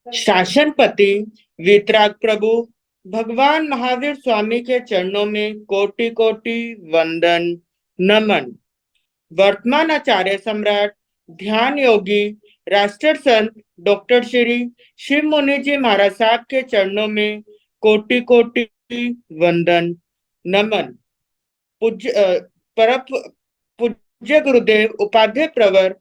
शासनपति वीतराग प्रभु भगवान महावीर स्वामी के चरणों में कोटि कोटि वंदन नमन। वर्तमान आचार्य सम्राट ध्यान योगी राष्ट्र संत डॉक्टर श्री शिव मुनि जी महाराज साहब के चरणों में कोटि कोटि वंदन नमन। पूज्य परम पूज्य गुरुदेव उपाध्याय प्रवर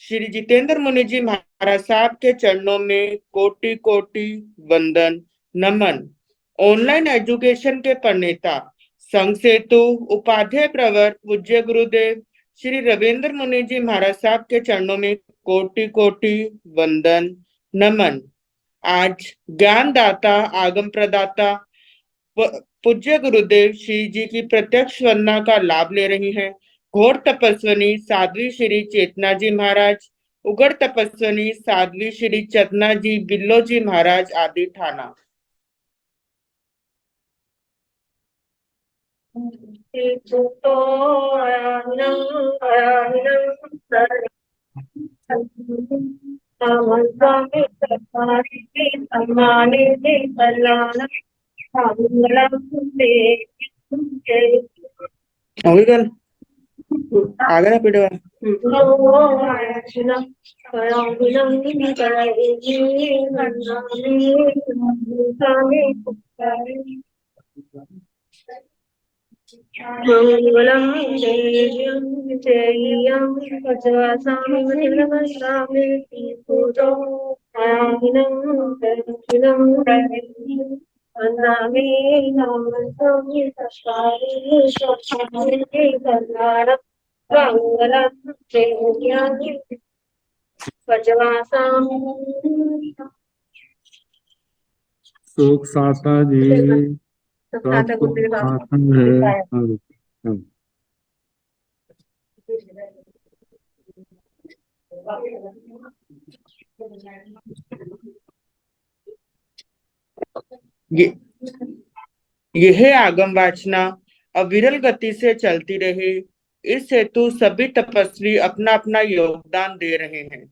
श्री जितेंद्र मुनि जी महाराज साहब के चरणों में कोटि कोटि वंदन नमन। ऑनलाइन एजुकेशन के प्रणेता संघ सेतु उपाध्याय प्रवर पूज्य गुरुदेव श्री रविंद्र मुनि जी महाराज साहब के चरणों में कोटि कोटि वंदन नमन। आज ज्ञानदाता आगम प्रदाता पूज्य गुरुदेव श्री जी की प्रत्यक्ष वंदना का लाभ ले रही हैं घोर तपस्विनी साध्वी श्री चेतना जी महाराज, उगड़ तपस्विनी साध्वी श्री चेतना जी बिल्लो जी महाराज आदि थाना। होगी गल आगे ना पीड़े मंगलम देव्यं जयं पचवासामि पूजो आहिनं दर्शनं वन्दामि नामसंहि तस्मारि शोषामि कन्नाडं मंगलम देव्यं पचवासामि। शोक साता जी सबको आसन है। यह आगम वाचना अविरल गति से चलती रहे, इस हेतु सभी तपस्वी अपना अपना योगदान दे रहे हैं।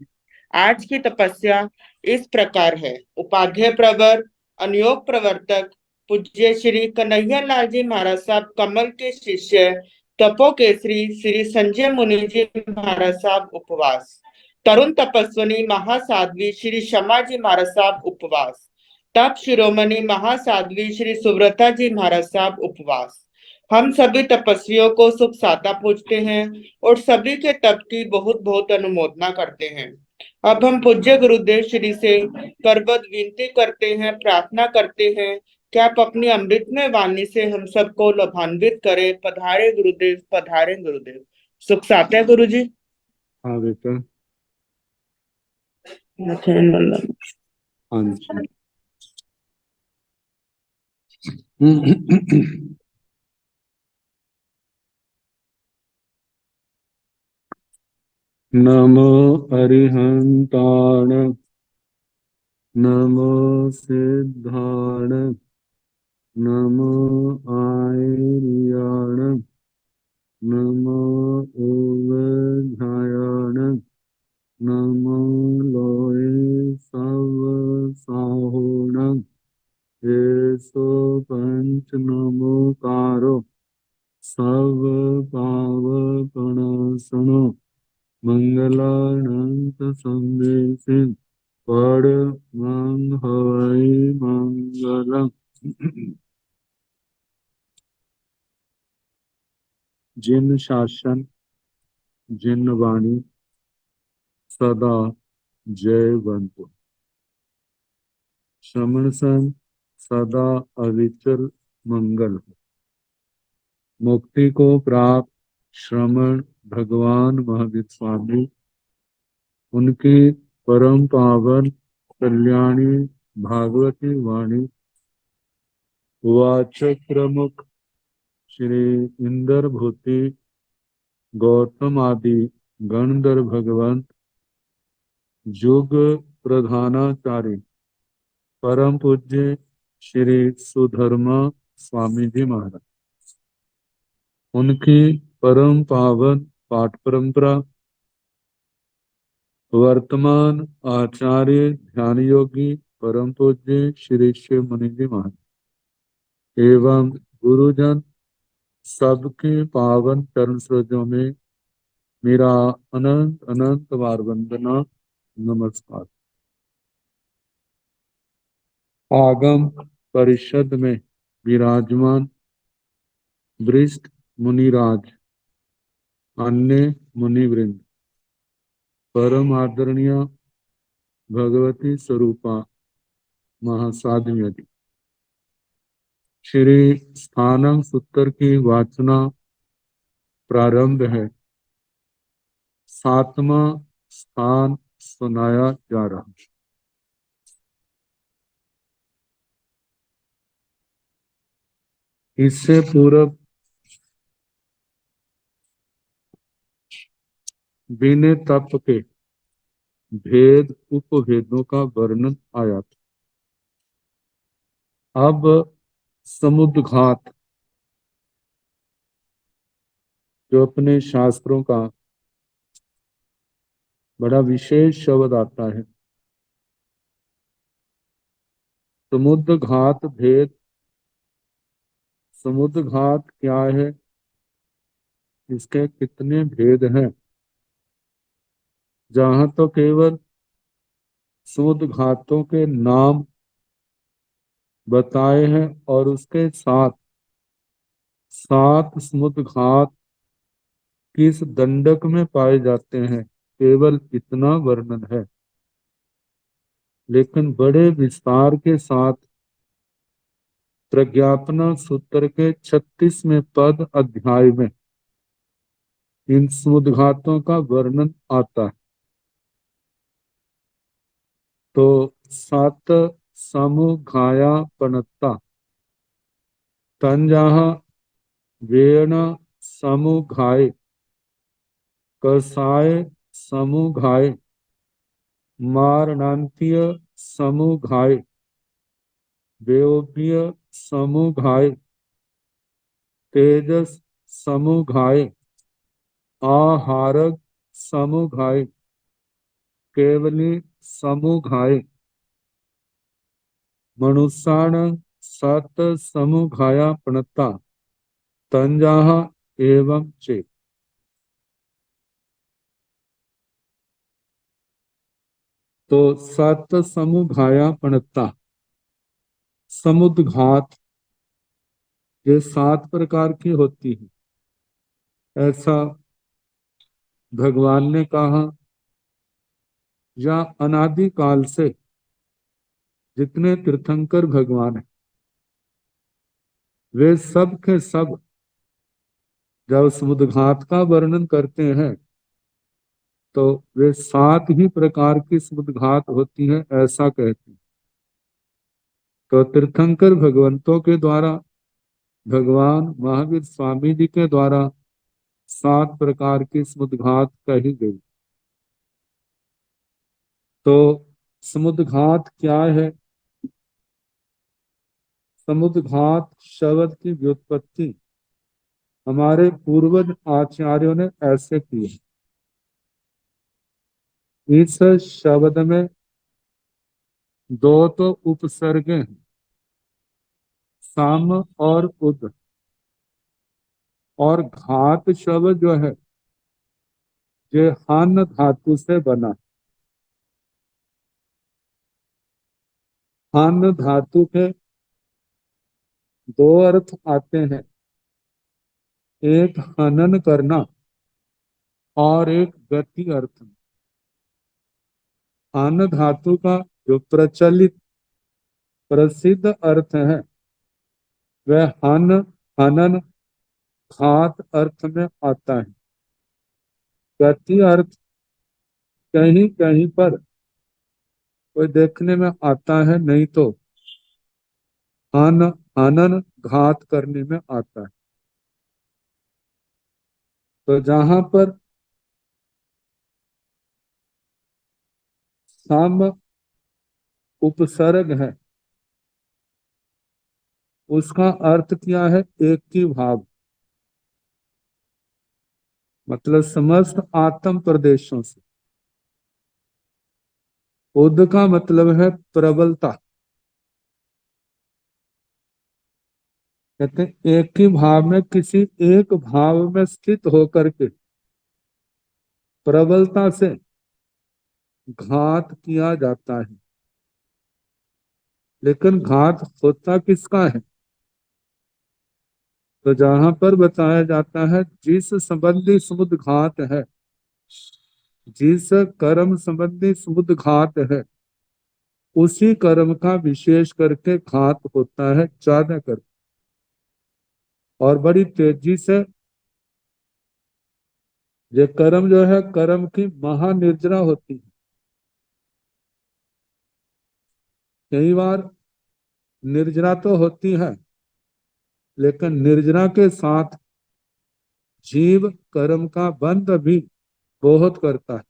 आज की तपस्या इस प्रकार है। उपाध्याय प्रवर अनुयोग प्रवर्तक पूज्य श्री कन्हैया लाल जी महाराज साहब कमल के शिष्य तपो केसरी श्री संजय मुनि जी महाराज साहब उपवास। तरुण तपस्विनी महासाध्वी श्री शमा जी महाराज साहब उपवास। तप शिरोमणि महासाध्वी श्री सुव्रता जी महाराज साहब उपवास। हम सभी तपस्वियों को सुख साता पूजते हैं और सभी के तप की बहुत बहुत अनुमोदना करते हैं। अब हम पूज्य गुरुदेव श्री से करबद्ध विनती करते हैं, प्रार्थना करते हैं कि आप अपनी अमृतमय वाणी से हम सबको लाभान्वित करें। पधारे गुरुदेव, पधारे गुरुदेव। सुख साता गुरु जी। हाँ बेटा। हाँ जी। नमो अरिहंताण नमो सिद्धाण नमो आयर्याण नमो ओवधायाण नमो लोये सव साहोण येसो पंच नमोकारो सव पावकणासनो मंगलानंत संदेशे पड़ मंग हवै मंगलम। जिन शासन जिन वाणी सदा जयवंत श्रमण सन सदा अविचल मंगल। मुक्ति को प्राप्त श्रमण भगवान महावीर स्वामी, उनकी परम पावन कल्याणी भागवती वाणी वाचक प्रमुख श्री इंद्र भूति गौतम आदि गणधर भगवंत युग प्रधानाचार्य परम पूज्य श्री सुधर्मा स्वामी जी महाराज, उनकी परम पावन पाठ परंपरा वर्तमान आचार्य ध्यान योगी परम पूज्य श्री शिव मुनि जी महाराज एवं गुरुजन सबके पावन चरण सरोजों में मेरा अनंत अनंत बार वंदना नमस्कार। आगम परिषद में विराजमान वरिष्ठ मुनिराज, अन्य मुनिवृंद, परम आदरणीय भगवती स्वरूपा महासाध्वी, श्री स्थानम सूत्र की वाचना प्रारंभ है। 7वां स्थान सुनाया जा रहा है। इससे पूर्व बिने तप के भेद उपभेदों का वर्णन आया था। अब समुद्घात, जो अपने शास्त्रों का बड़ा विशेष शब्द आता है, समुद्घात भेद। समुद्घात क्या है, इसके कितने भेद हैं? जहां तो केवल समुद्घातों के नाम बताए हैं और उसके साथ 7 समुद्घात किस दंडक में पाए जाते हैं, केवल इतना वर्णन है। लेकिन बड़े विस्तार के साथ प्रज्ञापना सूत्र के 36वें पद अध्याय में इन समुद्घातों का वर्णन आता है। तो 7 समुघाया पनत्ता तंजाह वेण समुघाय कसाय समुघाय मारणांतीय समुघाय वेयोप्य समुघाय तेजस समुघाय आहारक समुघाय केवली समुघाय मनुष्याण 7 समुघाया प्रणता तंजाह एवं चे। तो 7 समुघाया प्रणता, समुद्घात, ये 7 प्रकार की होती है ऐसा भगवान ने कहा। या अनादि काल से जितने तीर्थंकर भगवान हैं, वे सब के सब जब समुद्घात का वर्णन करते हैं तो वे 7 ही प्रकार की समुद्घात होती है ऐसा कहते हैं। तो तीर्थंकर भगवंतों के द्वारा, भगवान महावीर स्वामी जी के द्वारा 7 प्रकार की समुद्घात कही गई। तो समुद्घात क्या है? समुद्घात शब्द की व्युत्पत्ति हमारे पूर्वज आचार्यों ने ऐसे की है। इस शब्द में 2 तो उपसर्ग हैं, साम और उद, और घात शब्द जो है ये हन धातु से बना। हन धातु के 2 अर्थ आते हैं, एक हनन करना और एक गति अर्थ। हन धातु का जो प्रचलित प्रसिद्ध अर्थ है वह हनन घात अर्थ में आता है। गति अर्थ कहीं कहीं पर कोई देखने में आता है, नहीं तो हनन घात करने में आता है। तो जहां पर सम उपसर्ग है उसका अर्थ क्या है? एक की भाव, मतलब समस्त आत्म प्रदेशों से उद का मतलब है प्रबलता। कहते हैं एक ही भाव में, किसी एक भाव में स्थित होकर के प्रबलता से घात किया जाता है। लेकिन घात होता किसका है? तो जहां पर बताया जाता है जिस संबंधी समुद्घात है, जिस कर्म संबंधी समुद्घात है, उसी कर्म का विशेष करके घात होता है, ज्यादा कर और बड़ी तेजी से। ये कर्म जो है, कर्म की महानिर्जरा होती है। कई बार निर्जरा तो होती है, लेकिन निर्जरा के साथ जीव कर्म का बंध भी बहुत करता है।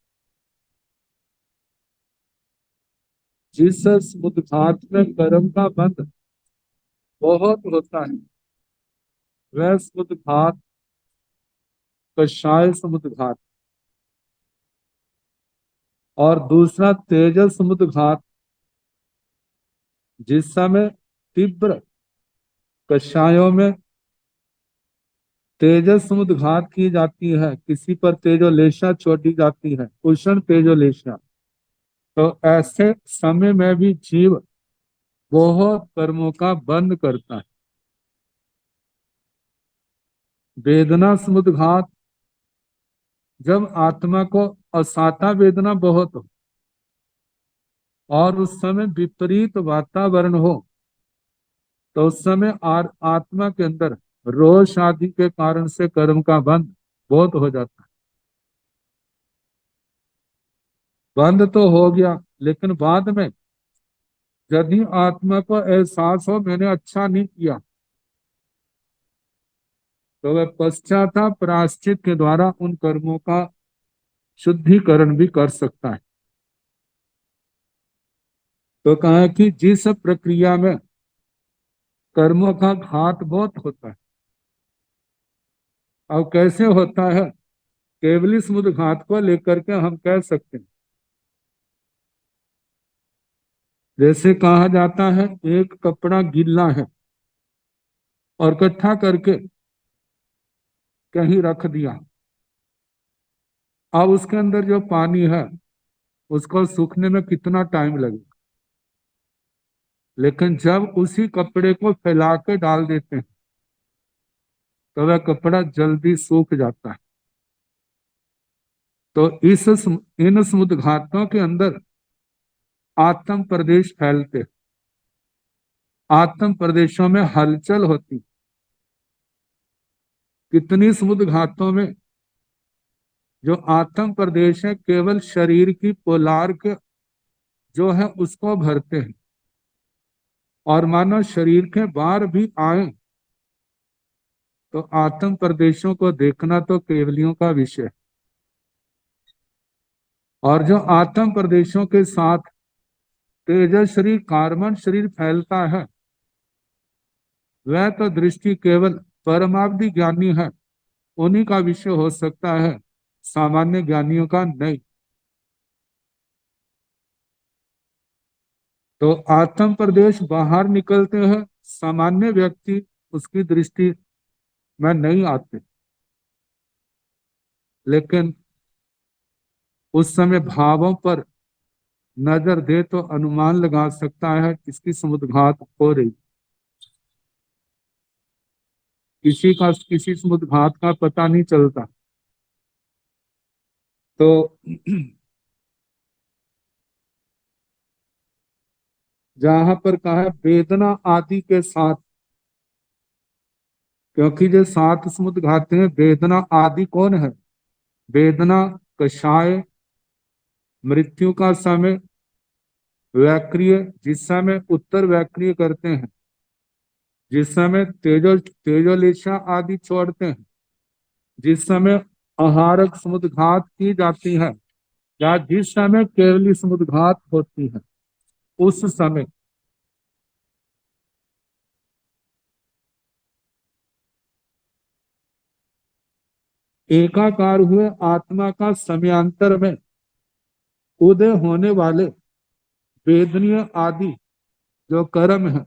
जिस समुद्घात में कर्म का बंध बहुत होता है, वह समुद्घात कषाय समुद्घात। और दूसरा तेजस समुद्घात, जिस समय तीव्र कषायों में तेजस समुद्घात की जाती है, किसी पर तेजोलेशा छोड़ी जाती है, उष्ण तेजोलेशा, तो ऐसे समय में भी जीव बहुत कर्मों का बंध करता है। वेदना समुद्घात, जब आत्मा को असाता वेदना बहुत हो और उस समय विपरीत वातावरण हो, तो उस समय आत्मा के अंदर रोष आदि के कारण से कर्म का बंध बहुत हो जाता है। बंद तो हो गया, लेकिन बाद में यदि आत्मा को एहसास हो मैंने अच्छा नहीं किया, तो वह पश्चाताप प्रायश्चित के द्वारा उन कर्मों का शुद्धिकरण भी कर सकता है। तो कहा कि जिस प्रक्रिया में कर्मों का घात बहुत होता है, अब कैसे होता है, केवली समुद्र घात को लेकर के हम कह सकते हैं। जैसे कहा जाता है एक कपड़ा गीला है और इकट्ठा करके कहीं रख दिया, अब उसके अंदर जो पानी है उसको सूखने में कितना टाइम लगेगा। लेकिन जब उसी कपड़े को फैला के डाल देते हैं, तो वह कपड़ा जल्दी सूख जाता है। तो इन समुद्घातों के अंदर आत्म प्रदेश फैलते, आत्म प्रदेशों में हलचल होती। कितनी समुद्घातों में जो आत्म प्रदेश है केवल शरीर की पोलार के जो है उसको भरते हैं, और मानो शरीर के बाहर भी आए तो आत्म प्रदेशों को देखना तो केवलियों का विषय है। और जो आत्म प्रदेशों के साथ तेजस शरीर कार्बन शरीर फैलता है, वह तो दृष्टि केवल परमावधि ज्ञानी है, उन्हीं का विषय हो सकता है, सामान्य ज्ञानियों का नहीं। तो आत्म प्रदेश बाहर निकलते हैं, सामान्य व्यक्ति उसकी दृष्टि में नहीं आते, लेकिन उस समय भावों पर नजर दे तो अनुमान लगा सकता है इसकी समुद्घात हो रही। किसी समुद्घात का पता नहीं चलता। तो जहां पर कहा है वेदना आदि के साथ, क्योंकि जो सात समुद्घात हैं, वेदना आदि कौन है? वेदना कषाय, मृत्यु का समय, वैक्रिय जिस समय उत्तर वैक्रिय करते हैं, जिस समय तेजोलेशा आदि छोड़ते हैं, जिस समय आहारक समुद्घात की जाती है, या जिस समय केवली समुद्घात होती है, उस समय एकाकार हुए आत्मा का समयांतर में उदय होने वाले वेदनीय आदि जो कर्म है,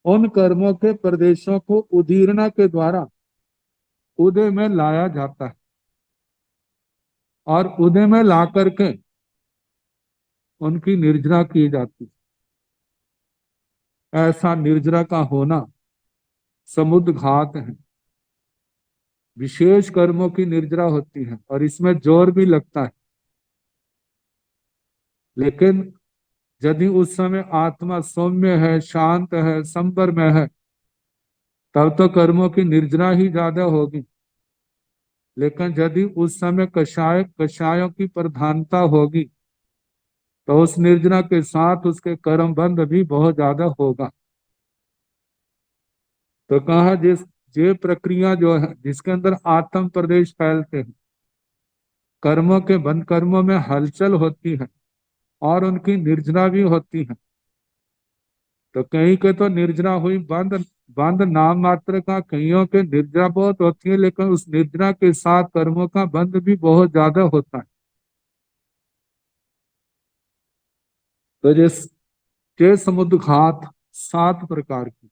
उन कर्मों के प्रदेशों को उदीरना के द्वारा उदय में लाया जाता है और उदय में ला करके उनकी निर्जरा की जाती है। ऐसा निर्जरा का होना समुद्घात है। विशेष कर्मों की निर्जरा होती है और इसमें जोर भी लगता है, लेकिन यदि उस समय आत्मा सौम्य है, शांत है, संबर में है, तब तो कर्मों की निर्जरा ही ज्यादा होगी। लेकिन यदि उस समय कषायों की प्रधानता होगी तो उस निर्जरा के साथ उसके कर्म बंध भी बहुत ज्यादा होगा। तो कहा ये प्रक्रिया जो है जिसके अंदर आत्म प्रदेश फैलते हैं, कर्मों के बंध, कर्मों में हलचल होती है और उनकी निर्जरा भी होती है। तो कहीं के तो निर्जरा हुई बंद, बंद नाम मात्र का, कईयों के निर्जरा बहुत होती है लेकिन उस निर्जरा के साथ कर्मों का बंध भी बहुत ज्यादा होता है। तो ये समुद्घात 7 प्रकार की।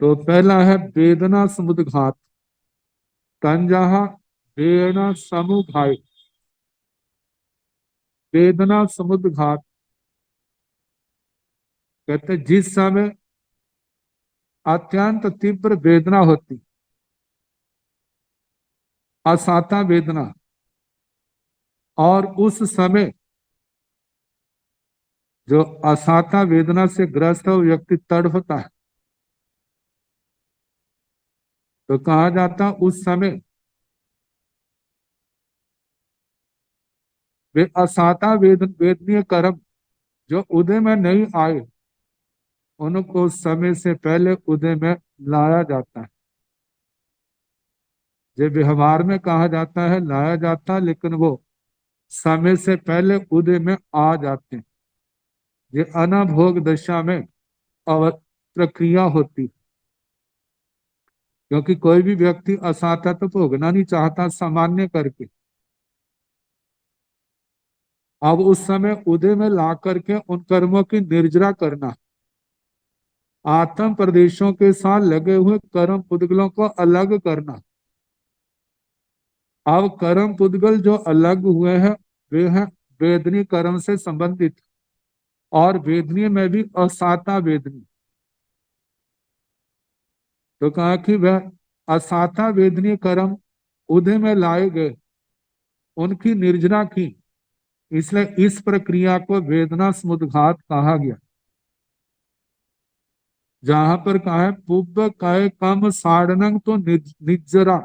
तो पहला है वेदना समुद्घात। तंजहा वेदना समुघाय। वेदना समुद्घात कहते हैं जिस समय अत्यंत तीव्र वेदना होती, असाता वेदना, और उस समय जो असाता वेदना से ग्रस्त है वो व्यक्ति तड़फता है, तो कहा जाता उस समय वे असाता वेदनीय कर्म जो उदय में नहीं आए, उनको समय से पहले उदय में लाया जाता है। ये व्यवहार में कहा जाता है लाया जाता, लेकिन वो समय से पहले उदय में आ जाते हैं। ये अनभोग दशा में प्रक्रिया होती, क्योंकि कोई भी व्यक्ति असाता तो भोगना नहीं चाहता सामान्य करके। अब उस समय उदय में ला करके उन कर्मों की निर्जरा करना, आत्म प्रदेशों के साथ लगे हुए कर्म पुद्गलों को अलग करना। अब कर्म पुद्गल जो अलग हुए हैं वे हैं वेदनी कर्म से संबंधित, और वेदनी में भी असाता वेदनी। तो कहा कि वह असाता वेदनी कर्म उदय में लाए गए, उनकी निर्जरा की, इसलिए इस प्रक्रिया को वेदना समुद्घात कहा गया। जहां पर कहा है पुब्ब कय कम साड़नंग तो निजरा,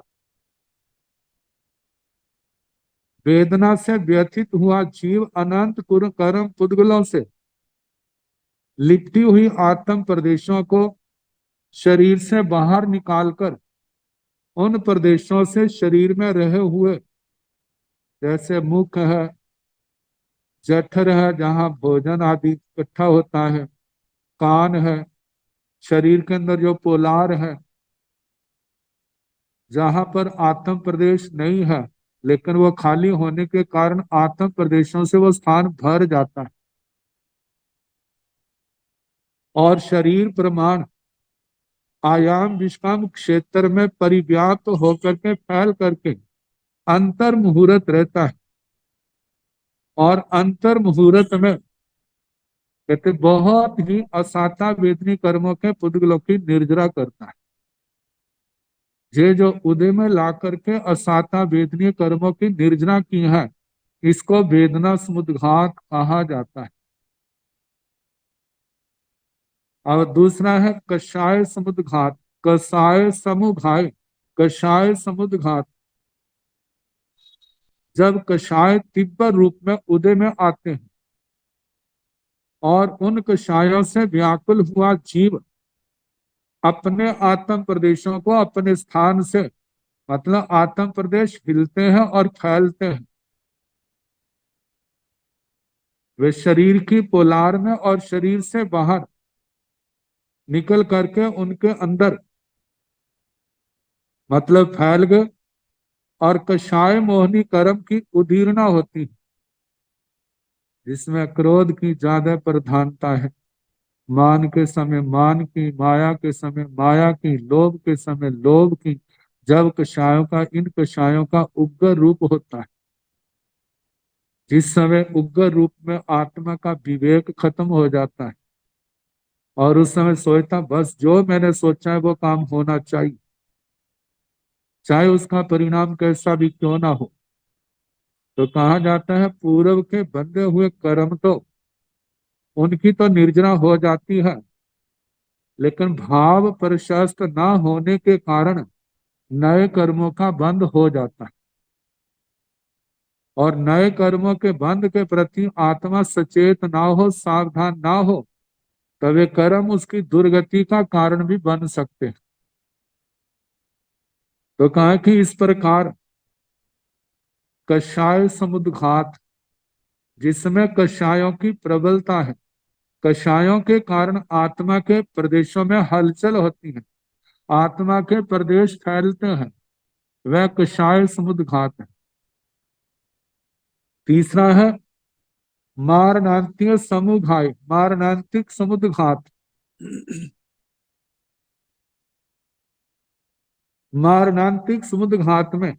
वेदना से व्यथित हुआ जीव अनंत कर्म पुद्गलों से लिपटी हुई आत्म प्रदेशों को शरीर से बाहर निकालकर उन प्रदेशों से शरीर में रहे हुए, जैसे मुख है, जठर है जहाँ भोजन आदि इकट्ठा होता है, कान है, शरीर के अंदर जो पोलार है, जहां पर आत्म प्रदेश नहीं है लेकिन वो खाली होने के कारण आत्म प्रदेशों से वो स्थान भर जाता है, और शरीर प्रमाण आयाम विश्राम क्षेत्र में परिव्याप्त होकर के फैल करके अंतर मुहूर्त रहता है। और अंतर मुहूर्त में कहते बहुत ही असाता वेदनी कर्मों के पुद्गलों की निर्जरा करता है। ये जो उदय में ला करके असाता वेदनीय कर्मों की निर्जरा की है, इसको वेदना समुद्घात कहा जाता है। और दूसरा है कषाय समुद्घात, कषाय समुघाय, कषाय समुद्घात। जब कषाय तीव्र रूप में उदय में आते हैं और उन कषायों से व्याकुल हुआ जीव अपने आत्म प्रदेशों को अपने स्थान से, मतलब आत्म प्रदेश हिलते हैं और फैलते हैं, वे शरीर की पोलार में और शरीर से बाहर निकल करके उनके अंदर मतलब फैल गए, और कषाय मोहनी कर्म की उदीरना होती है। जिसमें क्रोध की ज्यादा प्रधानता है, मान के समय मान की, माया के समय माया की, लोभ के समय लोभ की, जब कषायों का, इन कषायों का उग्र रूप होता है। जिस समय उग्र रूप में आत्मा का विवेक खत्म हो जाता है और उस समय सोचता बस जो मैंने सोचा है वो काम होना चाहिए, चाहे उसका परिणाम कैसा भी क्यों ना हो। तो कहा जाता है पूर्व के बंधे हुए कर्म तो उनकी तो निर्जना हो जाती है, लेकिन भाव प्रशस्त ना होने के कारण नए कर्मों का बंध हो जाता है। और नए कर्मों के बंध के प्रति आत्मा सचेत ना हो, सावधान ना हो, तो वे कर्म उसकी दुर्गति का कारण भी बन सकते हैं। तो कहा कि इस प्रकार कषाय समुद्घात, जिसमें कषायों की प्रबलता है, कषायों के कारण आत्मा के प्रदेशों में हलचल होती है, आत्मा के प्रदेश फैलते हैं, वह कषाय समुद्घात है। तीसरा है मारणांतिक समुघाय, मारणांतिक समुद्घात। मारणांतिक समुद्घात में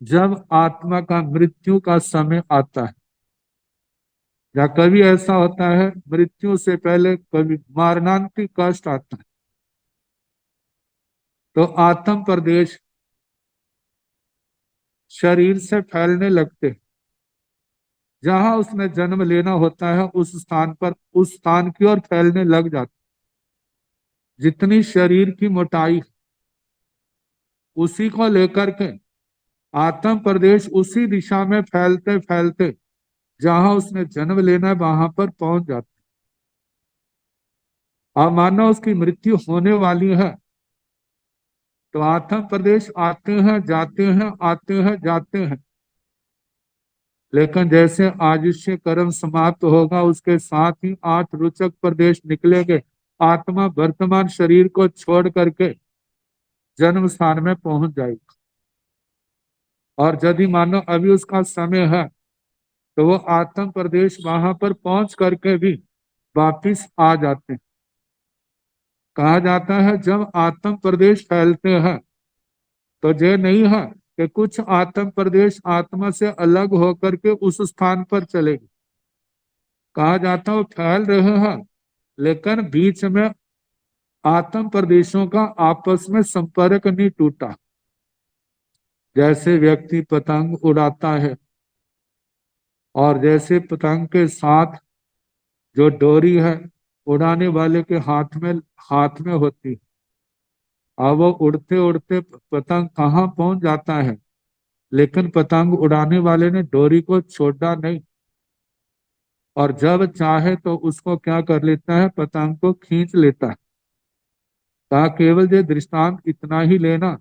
जब आत्मा का मृत्यु का समय आता है, या कभी ऐसा होता है मृत्यु से पहले कभी मारणांतिक कष्ट आता है, तो आत्म प्रदेश शरीर से फैलने लगते हैं। जहां उसने जन्म लेना होता है उस स्थान पर, उस स्थान की ओर फैलने लग जाते। जितनी शरीर की मोटाई उसी को लेकर के आत्म प्रदेश उसी दिशा में फैलते फैलते जहां उसने जन्म लेना है वहां पर पहुंच जाते। अब मानो उसकी मृत्यु होने वाली है तो आत्म प्रदेश आते हैं जाते हैं, आते हैं जाते हैं, लेकिन जैसे आयुष्य कर्म समाप्त होगा उसके साथ ही 8 रुचक प्रदेश निकलेंगे। आत्मा वर्तमान शरीर को छोड़ करके जन्म स्थान में पहुंच जाएगी। और यदि मानो अभी उसका समय है तो वो आत्म प्रदेश वहां पर पहुंच करके भी वापिस आ जाते हैं। कहा जाता है जब आत्म प्रदेश फैलते हैं तो ये नहीं है कि कुछ आत्म प्रदेश आत्मा से अलग होकर के उस स्थान पर चलेगी। कहा जाता है वो फैल रहे हैं लेकिन बीच में आत्म प्रदेशों का आपस में संपर्क नहीं टूटा। जैसे व्यक्ति पतंग उड़ाता है और जैसे पतंग के साथ जो डोरी है उड़ाने वाले के हाथ में होती है। अब वो उड़ते उड़ते पतंग कहाँ पहुंच जाता है, लेकिन पतंग उड़ाने वाले ने डोरी को छोड़ा नहीं, और जब चाहे तो उसको क्या कर लेता है, पतंग को खींच लेता है। कहा केवल ये दृष्टांत इतना ही लेना,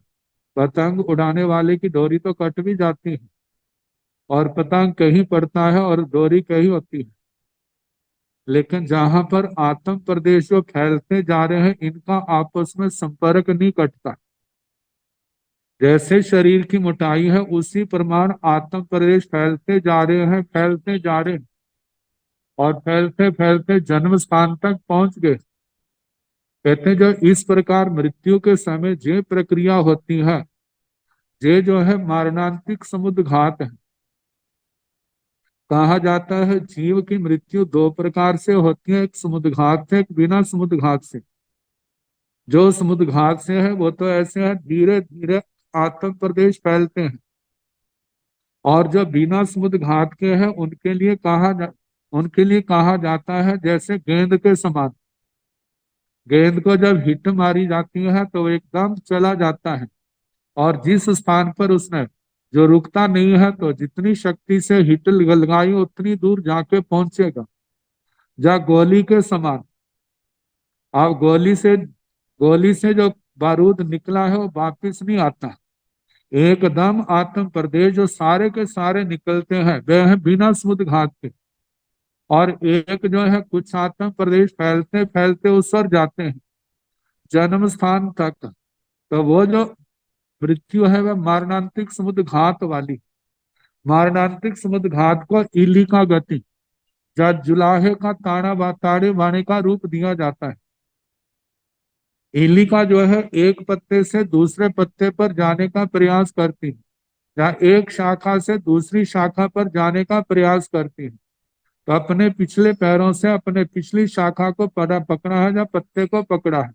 पतंग उड़ाने वाले की डोरी तो कट भी जाती है और पतंग कहीं पड़ता है और डोरी कहीं होती है, लेकिन जहां पर आत्म प्रदेश जो फैलते जा रहे हैं इनका आपस में संपर्क नहीं कटता। जैसे शरीर की मोटाई है उसी प्रमाण आत्म प्रदेश फैलते जा रहे हैं, फैलते जा रहे हैं, और फैलते फैलते जन्म स्थान तक पहुंच गए। कहते हैं जो इस प्रकार मृत्यु के समय जे प्रक्रिया होती है, ये जो है मारणांतिक समुद्घात है। कहा जाता है जीव की मृत्यु 2 प्रकार से होती है, एक समुद्घात से, एक बिना समुद्घात से। जो समुद्घात से है वो तो ऐसे है धीरे धीरे आत्म प्रदेश फैलते हैं, और जो बिना समुद्घात के हैं उनके लिए कहा जाता है जैसे गेंद के समान। गेंद को जब हिट मारी जाती है तो वो एकदम चला जाता है, और जिस स्थान पर उसने जो रुकता नहीं है तो जितनी शक्ति से हिट लगाई उतनी दूर जाके पहुंचेगा। जा गोली के समान। अब गोली से जो बारूद निकला है वो वापिस नहीं आता। एकदम आत्म प्रदेश जो सारे के सारे निकलते हैं वे हैं बिना समुद्घात के, और एक जो है कुछ आत्म प्रदेश फैलते फैलते उस पर जाते हैं जन्म स्थान तक। तो वो जो मृत्यु है वह मारणांतिक समुद्घात वाली। मारणांतिक समुद्घात को इली का गति या जुलाहे का ताड़े बाने का रूप दिया जाता है। इली का जो है एक पत्ते से दूसरे पत्ते पर जाने का प्रयास करती है, या एक शाखा से दूसरी शाखा पर जाने का प्रयास करती है। तो अपने पिछले पैरों से अपने पिछली शाखा को पकड़ा है या पत्ते को पकड़ा है।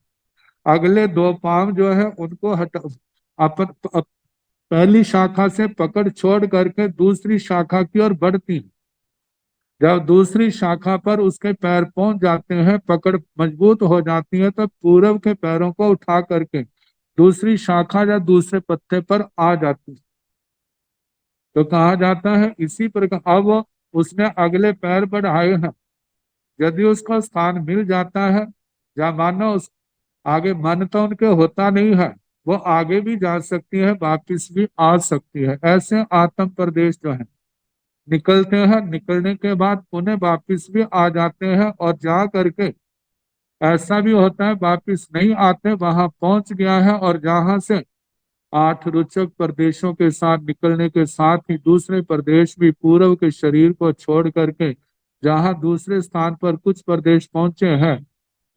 अगले दो पांव जो है उनको पहली शाखा से पकड़ छोड़ करके दूसरी शाखा की ओर बढ़ती है। जब दूसरी शाखा पर उसके पैर पहुंच जाते हैं, पकड़ मजबूत हो जाती है, तो पूरब के पैरों को उठा करके दूसरी शाखा या दूसरे पत्ते पर आ जाती है। तो कहा जाता है इसी प्रकार अब उसने अगले पैर बढ़ाए हैं, यदि उसका स्थान मिल जाता है या मानो उस आगे मन तो उनके होता नहीं है, वो आगे भी जा सकती है, वापिस भी आ सकती है। ऐसे आत्म प्रदेश जो है निकलते हैं, निकलने के बाद पुनः वापिस भी आ जाते हैं, और जा करके ऐसा भी होता है वापिस नहीं आते, वहां पहुंच गया है, और जहां से 8 रुचक प्रदेशों के साथ निकलने के साथ ही दूसरे प्रदेश भी पूर्व के शरीर को छोड़ करके जहां दूसरे स्थान पर कुछ प्रदेश पहुंचे हैं,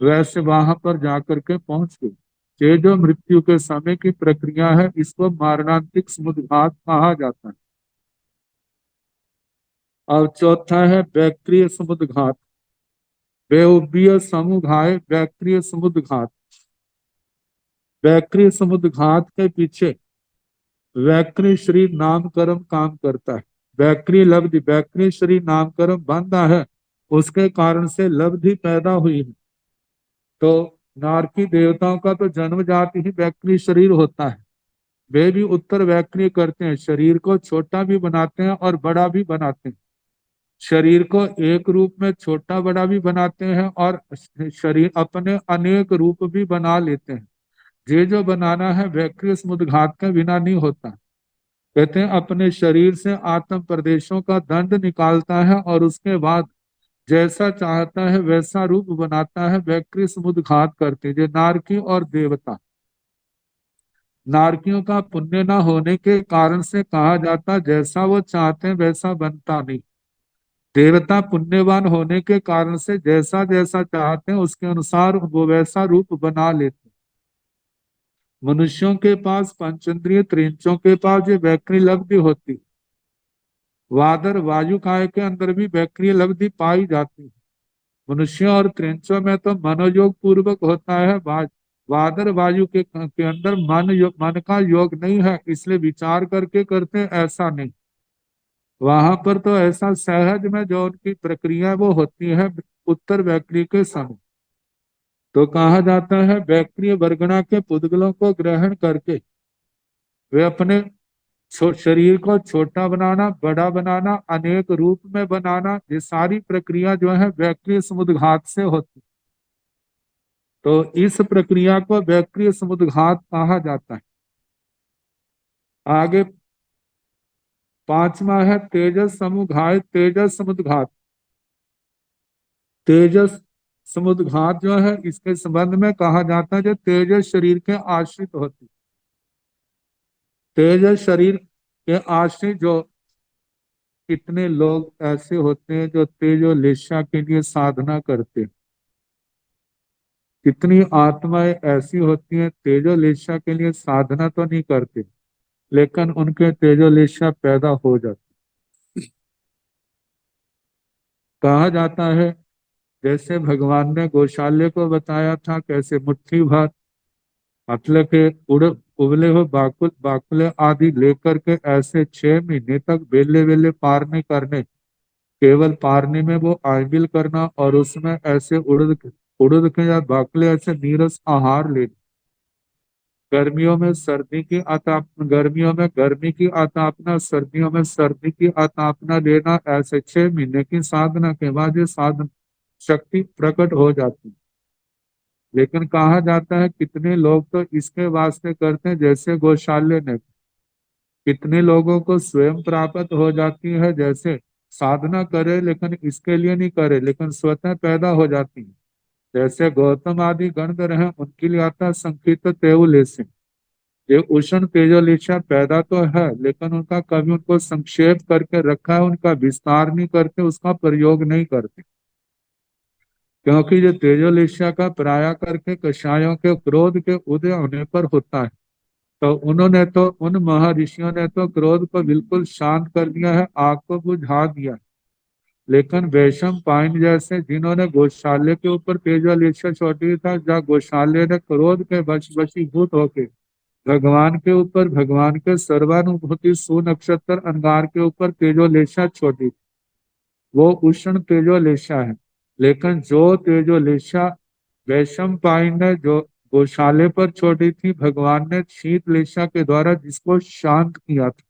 वैसे वहां पर जाकर के पहुंच गए। ये जो मृत्यु के समय की प्रक्रिया है, इसको मारणांतिक समुद्घात कहा जाता है। और चौथा है बैक्रिय समुद्घात, बेउबीय समुघाय बैक्रिय समुद्घात। बैक्रिय समुद्घात के पीछे वैक्रिय शरीर नामकरण काम करता है। वैक्रिय शरीर नामकरण बंधा है, उसके कारण से लब्धि पैदा हुई है। तो नारकी देवताओं का तो जन्मजात ही वैक्रिय शरीर होता है। वे भी उत्तर वैक्रिय करते हैं, शरीर को छोटा भी बनाते हैं और बड़ा भी बनाते हैं। शरीर को एक रूप में छोटा बड़ा भी बनाते हैं, और शरीर अपने अनेक रूप भी बना लेते हैं। ये जो बनाना है वैक्रिय समुद्घात के बिना नहीं होता। कहते हैं अपने शरीर से आत्म प्रदेशों का दंड निकालता है, और उसके बाद जैसा चाहता है वैसा रूप बनाता है। वैक्रिय समुद्घात करते जो नारकी और देवता, नारकियों का पुण्य न होने के कारण से कहा जाता जैसा वो चाहते हैं वैसा बनता नहीं। देवता पुण्यवान होने के कारण से जैसा जैसा चाहते हैं उसके अनुसार वो वैसा रूप बना लेते हैं। मनुष्यों के पास पंचेंद्रिय त्रिंचों के पास ये वैक्रिय लब्धि होती है। वादर वायु काय के अंदर भी वैक्रिय लब्धि पाई जाती है। मनुष्यों और त्रिंचों में तो मनोयोग पूर्वक होता है, वादर वायु के अंदर मन का योग नहीं है, इसलिए विचार करके करते हैं, ऐसा नहीं। वहां पर तो ऐसा सहज में जो उनकी प्रक्रिया वो होती है उत्तर वैक्रिय के समय। तो कहा जाता है वैक्रिय वर्गणा के पुद्गलों को ग्रहण करके वे अपने शरीर को छोटा बनाना, बड़ा बनाना, अनेक रूप में बनाना, ये सारी प्रक्रिया जो है वैक्रिय समुद्घात से होती। तो इस प्रक्रिया को वैक्रिय समुद्घात कहा जाता है। आगे पांचवा है तेजस समुघात, तेजस समुद्घात। तेजस समुद्घात जो है इसके संबंध में कहा जाता है जो तेजस शरीर के आश्रित होती। तेजस शरीर के आश्रित जो कितने लोग ऐसे होते हैं जो तेजोलेशा के लिए साधना करते हैं। कितनी आत्माएं ऐसी होती हैं तेजोलेशा के लिए साधना तो नहीं करते, लेकिन उनके तेजोलेशा पैदा हो जाती। कहा जाता है जैसे भगवान ने गौशाल्य को बताया था कैसे मुट्ठी भर मतलब के उबले हुए बाकुले आदि लेकर के ऐसे 6 महीने तक बेले वेले पार नहीं करने, केवल पारने में वो आयबिल करना, और उसमें ऐसे उड़द के या बाकुले ऐसे नीरस आहार लेना। गर्मियों में सर्दी की गर्मियों में गर्मी की आतापना, सर्दियों में सर्दी की आतापना लेना, ऐसे 6 महीने की साधना के बाद ये साधन शक्ति प्रकट हो जाती है। लेकिन कहा जाता है कितने लोग तो इसके वास्ते करते हैं जैसे गौशाल्य ने, कितने लोगों को स्वयं प्राप्त हो जाती है जैसे साधना करे लेकिन इसके लिए नहीं करे लेकिन स्वतः पैदा हो जाती है। जैसे गौतम आदि गणधर हैं उनके लिए आता है संकीर्त तेउलेसे, ये उष्ण तेजोलेशा पैदा तो है, लेकिन उनका कभी उनको संक्षेप करके रखा है, उनका विस्तार नहीं करते, उसका प्रयोग नहीं करते। क्योंकि ये तेजोलेशा का पराया करके कषायों के क्रोध के उदय होने पर होता है। तो उन्होंने तो, उन महर्षियों ने तो क्रोध को बिल्कुल शांत कर दिया है, आग को बुझा दिया। लेकिन वैशम पायन जैसे जिन्होंने गौशाले के ऊपर तेजोलेशा छोड़ी था, जहाँ गौशाले ने क्रोध के वशीभूत होके भगवान के ऊपर, भगवान के सर्वानुभूति सुनक्षत्र अंगार के ऊपर तेजोलेशा छोड़ी, वो उष्ण तेजोलेशा है। लेकिन जो तेजोलेशा वैशम पायन ने जो गौशाले पर छोड़ी थी, भगवान ने शीत लेशा के द्वारा जिसको शांत किया था।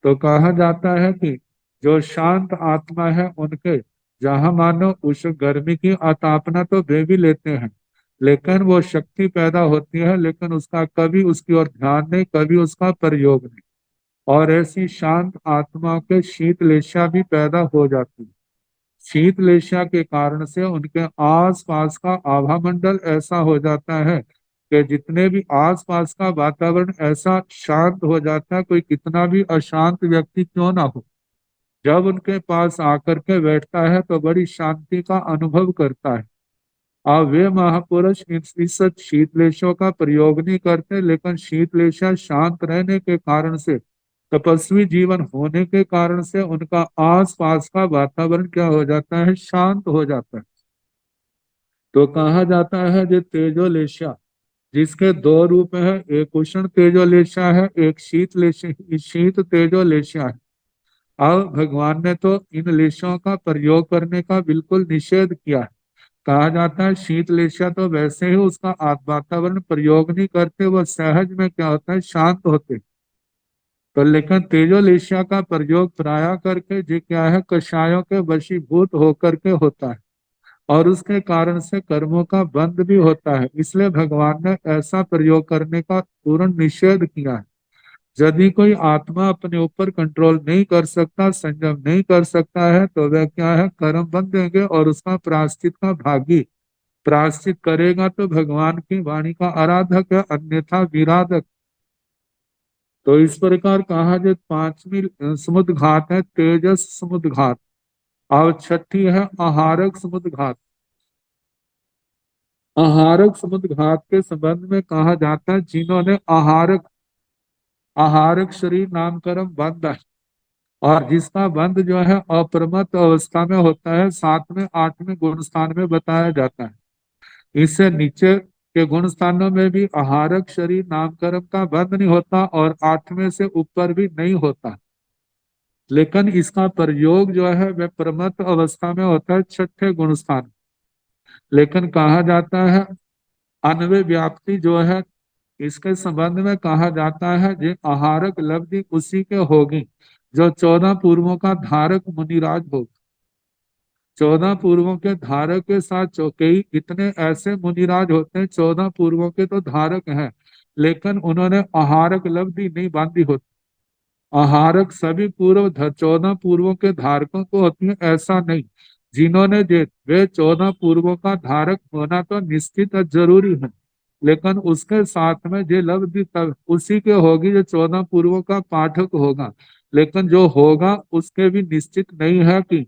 तो कहा जाता है कि जो शांत आत्मा है उनके, जहां मानो उस गर्मी की अतापना तो वे भी लेते हैं, लेकिन वो शक्ति पैदा होती है, लेकिन उसका कभी उसकी ओर ध्यान नहीं, कभी उसका प्रयोग नहीं। और ऐसी शांत आत्मा के शीतलेशा भी पैदा हो जाती है। शीतलेशा के कारण से उनके आस पास का आभा मंडल ऐसा हो जाता है कि जितने भी आस पास का वातावरण ऐसा शांत हो जाता है, कोई कितना भी अशांत व्यक्ति क्यों ना हो, जब उनके पास आकर के बैठता है तो बड़ी शांति का अनुभव करता है। अब वे महापुरुष इस शीतलेशों का प्रयोग नहीं करते, लेकिन शीतलेशा शांत रहने के कारण से, तपस्वी जीवन होने के कारण से उनका आस पास का वातावरण क्या हो जाता है, शांत हो जाता है। तो कहा जाता है जो तेजोलेशा, जिसके दो रूप है, एक उष्ण तेजोलेशा है, एक शीत तेजोलेशा है। अब भगवान ने तो इन लेशों का प्रयोग करने का बिल्कुल निषेध किया है। कहा जाता है शीतलेशा तो वैसे ही उसका वातावरण प्रयोग नहीं करते, वह सहज में क्या होता है, शांत होते। तो लेकिन तेजोलेशा का प्रयोग प्राय करके जो क्या है, कषायों के वशीभूत होकर के होता है, और उसके कारण से कर्मों का बंध भी होता है। इसलिए भगवान ने ऐसा प्रयोग करने का पूर्ण निषेध किया है। यदि कोई आत्मा अपने ऊपर कंट्रोल नहीं कर सकता, संयम नहीं कर सकता है, तो वह क्या है, कर्म बंध देंगे और उसका प्रायश्चित का भागी। प्रायश्चित करेगा तो भगवान की वाणी का आराधक है, अन्यथा विराधक। तो इस प्रकार कहा जो पांचवी समुद्र घात है तेजस समुद्र घात, और छठी है आहारक समुद्र घात। आहारक समुद्र घात के संबंध में कहा जाता है, जिन्होंने आहारक आहारक शरीर नामकरण बंद है, और जिसका बंध जो है अप्रमत्त अवस्था में होता है, 7वें 8वें गुण स्थान में बताया जाता है। इससे नीचे के गुण स्थानों में भी आहारक शरीर नामकरण का बंध नहीं होता, और 8वें से ऊपर भी नहीं होता। लेकिन इसका प्रयोग जो है वह प्रमत्त अवस्था में होता है, 6ठे गुण स्थान। लेकिन कहा जाता है अन्वय व्याप्ति जो है, इसके संबंध में कहा जाता है जे आहारक लब्धि उसी के होगी जो 14 पूर्वों का धारक मुनिराज हो। 14 पूर्वों के धारक के साथ कई इतने ऐसे मुनिराज होते हैं, 14 पूर्वों के तो धारक हैं, लेकिन उन्होंने आहारक लब्धि नहीं बांधी होती। आहारक सभी 14 पूर्वों के धारकों को होती है, ऐसा नहीं। जिन्होंने जे वे 14 पूर्वों का धारक होना तो निश्चित और जरूरी है, लेकिन उसके साथ में जे लब्धि तब उसी के होगी जो 14 पूर्वों का पाठक होगा। लेकिन जो होगा उसके भी निश्चित नहीं है कि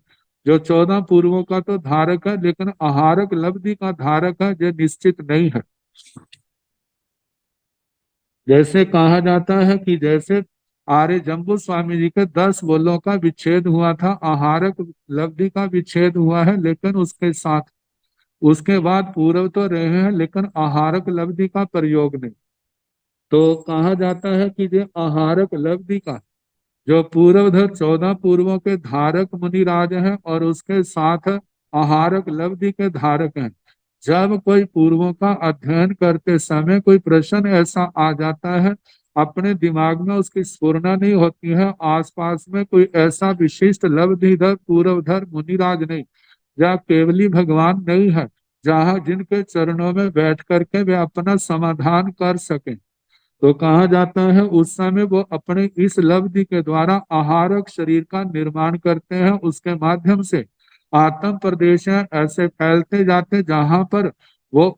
जो 14 पूर्वों का तो धारक है, लेकिन आहारक लब्धि का धारक है, जो निश्चित नहीं है। जैसे कहा जाता है कि जैसे आर्य जम्बू स्वामी जी के 10 बोलों का विच्छेद हुआ था, आहारक लब्धि का विच्छेद हुआ है, लेकिन उसके साथ उसके बाद पूर्व तो रहे हैं, लेकिन आहारक लब्धि का प्रयोग नहीं। तो कहा जाता है कि जो आहारक लब्धि का जो पूर्वधर 14 पूर्वों के धारक मुनिराज हैं, और उसके साथ आहारक लब्धि के धारक हैं। जब कोई पूर्वों का अध्ययन करते समय कोई प्रश्न ऐसा आ जाता है, अपने दिमाग में उसकी स्फुरना नहीं होती है, आसपास में कोई ऐसा विशिष्ट लब्धिधर पूर्वधर मुनिराज नहीं, जहाँ केवली भगवान नहीं है, जहाँ जिनके चरणों में बैठ करके वे अपना समाधान कर सके, तो कहा जाता है उस समय वो अपने इस लब्धि के द्वारा आहारक शरीर का निर्माण करते हैं। उसके माध्यम से आत्म प्रदेश ऐसे फैलते जाते, जहां पर वो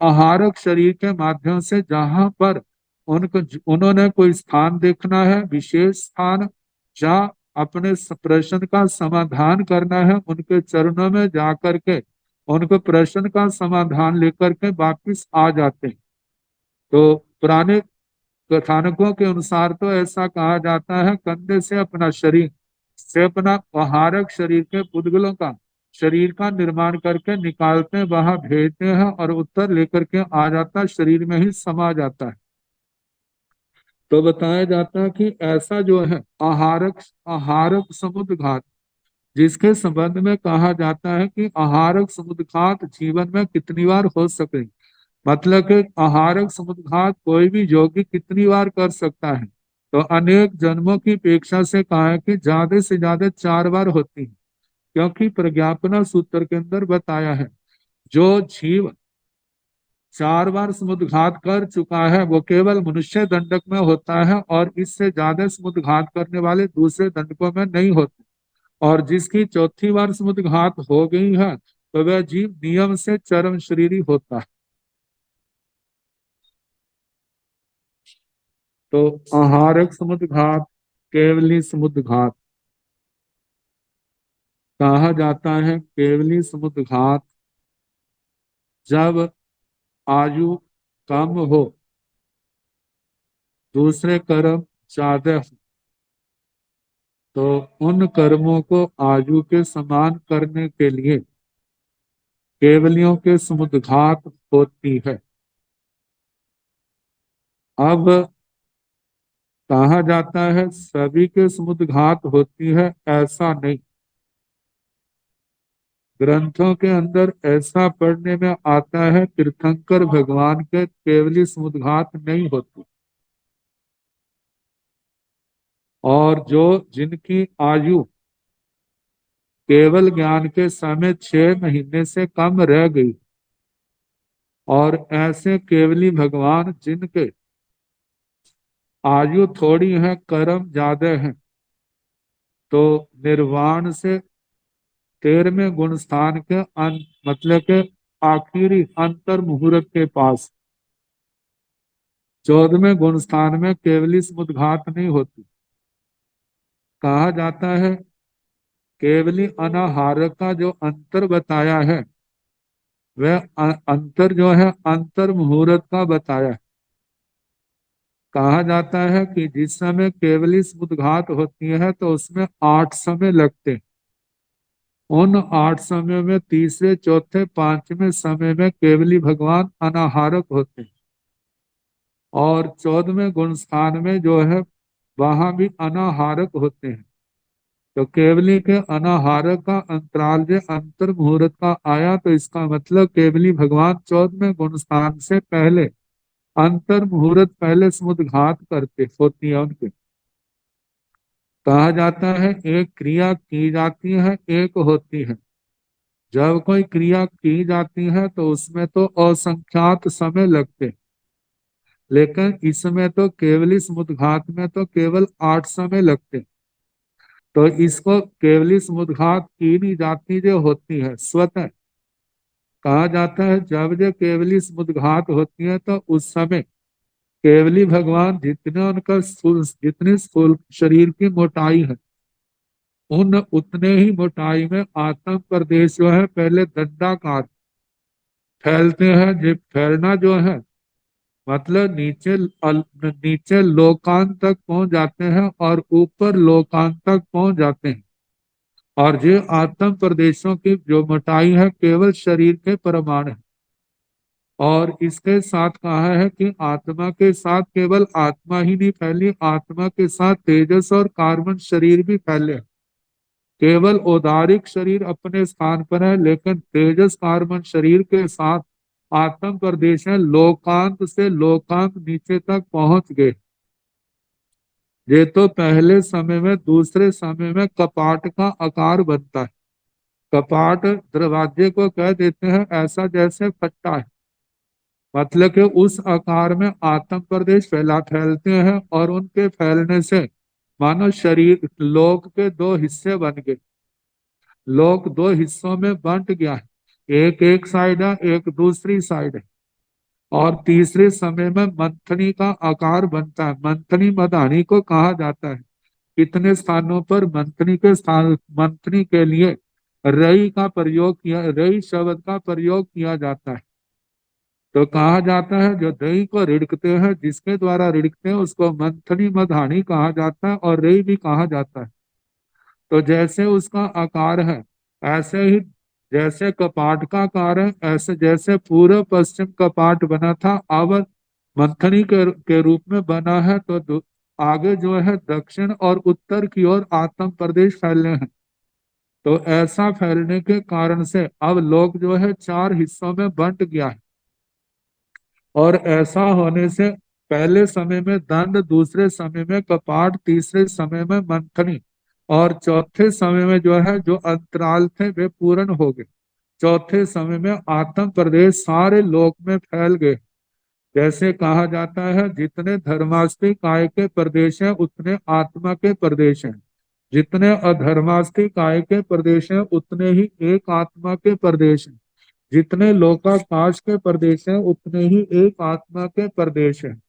आहारक शरीर के माध्यम से जहां पर उनको उन्होंने कोई स्थान देखना है, विशेष स्थान, जहाँ अपने प्रश्न का समाधान करना है, उनके चरणों में जा करके उनको प्रश्न का समाधान लेकर के वापिस आ जाते हैं। तो पुराने कथानकों के अनुसार तो ऐसा कहा जाता है, कंधे से अपना शरीर से अपना आहारक शरीर के पुद्गलों का शरीर का निर्माण करके निकालते हैं, वहां भेजते हैं और उत्तर लेकर के आ जाता है, शरीर में ही समा जाता है। तो बताया जाता है कि ऐसा जो है आहारक आहारक समुद्घात, जिसके संबंध में कहा जाता है कि आहारक समुद्घात जीवन में कितनी बार हो सके, मतलब कि आहारक समुद्घात कोई भी योगी कितनी बार कर सकता है। तो अनेक जन्मों की अपेक्षा से कहा है कि ज्यादा से ज्यादा 4 बार होती है, क्योंकि प्रज्ञापना सूत्र के अंदर बताया है जो जीव 4 बार समुद्घात कर चुका है वो केवल मनुष्य दंडक में होता है, और इससे ज्यादा समुद्घात करने वाले दूसरे दंडकों में नहीं होते। और जिसकी चौथी बार समुद्घात हो गई है तो वह जीव नियम से चरम शरीरी होता है। तो आहारक समुद्घात, केवली समुद्घात कहा जाता है। केवली समुद्घात जब आयु कम हो, दूसरे कर्म ज्यादा हो, तो उन कर्मों को आयु के समान करने के लिए केवलियों के समुद्घात होती है। अब कहा जाता है सभी के समुद्घात होती है, ऐसा नहीं। ग्रंथों के अंदर ऐसा पढ़ने में आता है तीर्थंकर भगवान के केवली समुद्घात नहीं होती, और जो जिनकी आयु केवल ज्ञान के समय 6 महीने से कम रह गई, और ऐसे केवली भगवान जिनके आयु थोड़ी है, कर्म ज्यादा है, तो निर्वाण से 13वें गुण स्थान के मतलब के आखिरी अंतर मुहूर्त के पास 14वें गुण स्थान में केवली समुद्घात नहीं होती। कहा जाता है केवली अनाहार का जो अंतर बताया है वह अंतर जो है अंतर मुहूर्त का बताया है। कहा जाता है कि जिस समय केवली समुद्घात होती है तो उसमें 8 समय लगते हैं। उन 8 समय में तीसरे चौथे पांचवें समय में केवली भगवान अनाहारक होते हैं, और 14वें गुण स्थान में जो है वहां भी अनाहारक होते हैं। तो केवली के अनाहारक का अंतराल जो अंतर मुहूर्त का आया, तो इसका मतलब केवली भगवान 14वें गुण स्थान से पहले अंतर मुहूर्त पहले समुद्घात करते होती है उनके। कहा जाता है एक क्रिया की जाती है, एक होती है। जब कोई क्रिया की जाती है तो उसमें तो असंख्यात समय लगते, लेकिन इसमें तो केवली समुद्घात में तो केवल 8 समय लगते। तो इसको केवली समुद्घात की नहीं जाती जो होती है स्वतः। कहा जाता है जब जो केवली समुद्घात होती है तो उस समय केवली भगवान जितने उनका जितनी स्थूल शरीर की मोटाई है, उन उतने ही मोटाई में आत्म प्रदेश जो है पहले दंडाकार फैलते हैं। जो फैलना जो है मतलब नीचे लोकांत तक पहुंच जाते हैं और ऊपर लोकांत तक पहुंच जाते हैं। और ये आत्म प्रदेशों की जो मोटाई है केवल शरीर के परमाणु है। और इसके साथ कहा है कि आत्मा के साथ केवल आत्मा ही नहीं फैली, आत्मा के साथ तेजस और कार्बन शरीर भी फैले। केवल औदारिक शरीर अपने स्थान पर है, लेकिन तेजस कार्बन शरीर के साथ आत्म प्रदेश है लोकांत से लोकांत नीचे तक पहुंच गए। ये तो पहले समय में, दूसरे समय में कपाट का आकार बनता है। कपाट दरवाजे को कह देते हैं ऐसा जैसे फट्टा है, मतलब कि उस आकार में आत्म प्रदेश फैलते हैं, और उनके फैलने से मानो शरीर लोक के 2 हिस्से बन गए। लोक 2 हिस्सों में बंट गया है, एक एक साइड है, एक दूसरी साइड है। और तीसरे समय में मंथनी का आकार बनता है। मंथनी मदानी को कहा जाता है। कितने स्थानों पर मंथनी के स्थान, मंथनी के लिए रई का प्रयोग किया, रई शब्द का प्रयोग किया जाता है। तो कहा जाता है जो दही को रिड़कते हैं, जिसके द्वारा रिड़कते हैं, उसको मंथनी मधानी कहा जाता है और रई भी कहा जाता है। तो जैसे उसका आकार है, ऐसे ही जैसे कपाट का आकार है, ऐसे जैसे पूर्व पश्चिम कपाट बना था, अब मंथनी के रूप में बना है। तो आगे जो है दक्षिण और उत्तर की ओर आत्म प्रदेश फैलने हैं। तो ऐसा फैलने के कारण से अब लोग जो है चार हिस्सों में बंट गया है। और ऐसा होने से पहले समय में दंड, दूसरे समय में कपाट, तीसरे समय में मंथनी और चौथे समय में जो है जो अंतराल थे वे पूर्ण हो गए। चौथे समय में आत्म प्रदेश सारे लोक में फैल गए। जैसे कहा जाता है जितने धर्मास्तिक काय के प्रदेश हैं उतने आत्मा के प्रदेश हैं, जितने अधर्मास्तिक काय के प्रदेश हैं उतने ही एक आत्मा के प्रदेश हैं, जितने लोकाकाश के प्रदेश हैं उतने ही एक आत्मा के प्रदेश हैं।